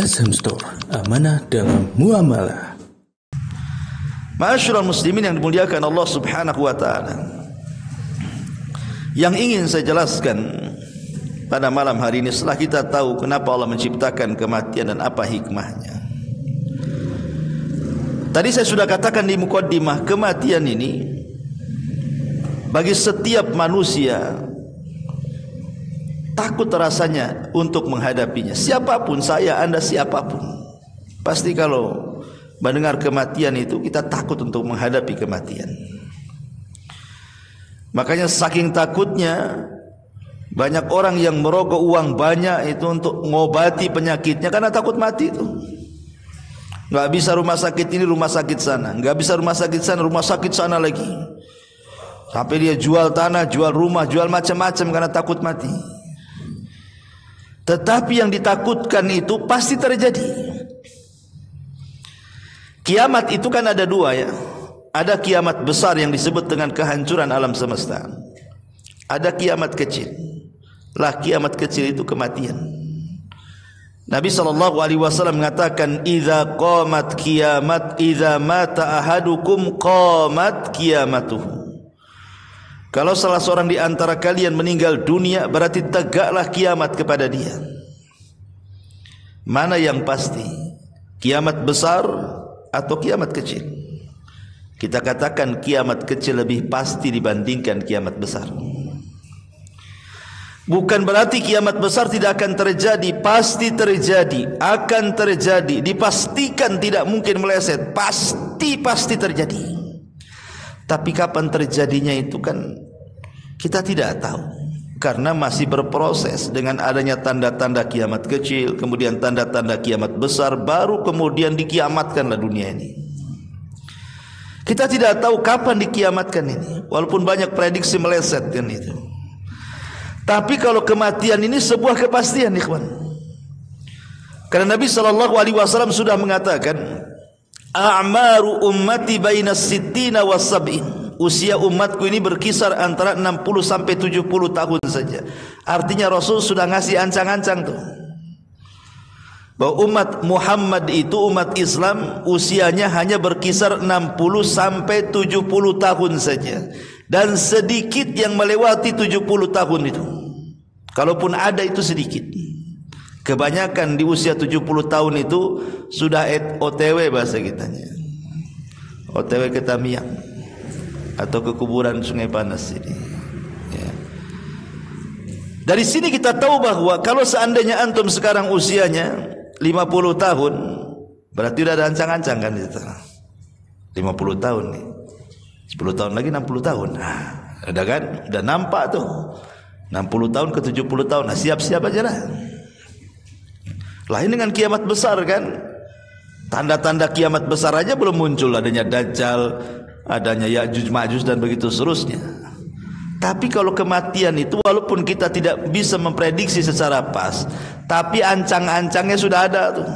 SM Store, amanah dalam muamalah. Ma'asyiral muslimin yang dimuliakan Allah Subhanahu wa taala. Yang ingin saya jelaskan pada malam hari ini, setelah kita tahu kenapa Allah menciptakan kematian dan apa hikmahnya. Tadi saya sudah katakan di mukaddimah, kematian ini bagi setiap manusia takut rasanya untuk menghadapinya. Siapapun, saya, Anda, siapapun, pasti kalau mendengar kematian itu kita takut untuk menghadapi kematian. Makanya saking takutnya banyak orang yang merogoh uang banyak itu untuk mengobati penyakitnya karena takut mati itu. Nggak bisa rumah sakit ini, rumah sakit sana, nggak bisa rumah sakit sana, rumah sakit sana lagi. Sampai dia jual tanah, jual rumah, jual macam-macam karena takut mati. Tetapi yang ditakutkan itu pasti terjadi. Kiamat itu kan ada dua, ya. Ada kiamat besar yang disebut dengan kehancuran alam semesta. Ada kiamat kecil. Lah kiamat kecil itu kematian. Nabi SAW mengatakan, "Idza qamat kiamat, idza mata ahadukum qamat kiamatuhu." Kalau salah seorang di antara kalian meninggal dunia, berarti tegaklah kiamat kepada dia. Mana yang pasti? Kiamat besar atau kiamat kecil? Kita katakan kiamat kecil lebih pasti dibandingkan kiamat besar. Bukan berarti kiamat besar tidak akan terjadi, pasti terjadi, akan terjadi, dipastikan tidak mungkin meleset, pasti terjadi. Tapi kapan terjadinya itu kan kita tidak tahu, karena masih berproses. Dengan adanya tanda-tanda kiamat kecil, kemudian tanda-tanda kiamat besar, baru kemudian dikiamatkanlah dunia ini. Kita tidak tahu kapan dikiamatkan ini, walaupun banyak prediksi meleset kan itu. Tapi kalau kematian ini sebuah kepastian, ikhwan. Karena Nabi SAW sudah mengatakan, "A'maru ummati baina sittina wa sab'in." Usia umatku ini berkisar antara 60 sampai 70 tahun saja. Artinya Rasul sudah ngasih ancang-ancang tuh, bahwa umat Muhammad itu, umat Islam, usianya hanya berkisar 60 sampai 70 tahun saja. Dan sedikit yang melewati 70 tahun itu. Kalaupun ada itu sedikit. Kebanyakan di usia 70 tahun itu sudah OTW bahasa kitanya. OTW ke Tamiang atau ke kuburan Sungai Panas ini. Ya. Dari sini kita tahu bahwa kalau seandainya antum sekarang usianya 50 tahun, berarti udah ada ancang-ancang kan itu. 50 tahun nih. 10 tahun lagi 60 tahun. Nah, ada kan? Udah nampak tuh. 60 tahun ke 70 tahun. Nah, siap-siap aja lah. Lain dengan kiamat besar kan, tanda-tanda kiamat besar aja belum muncul, adanya Dajjal, adanya Ya'juj Ma'juj dan begitu seterusnya. Tapi kalau kematian itu, walaupun kita tidak bisa memprediksi secara pas, tapi ancang-ancangnya sudah ada tuh.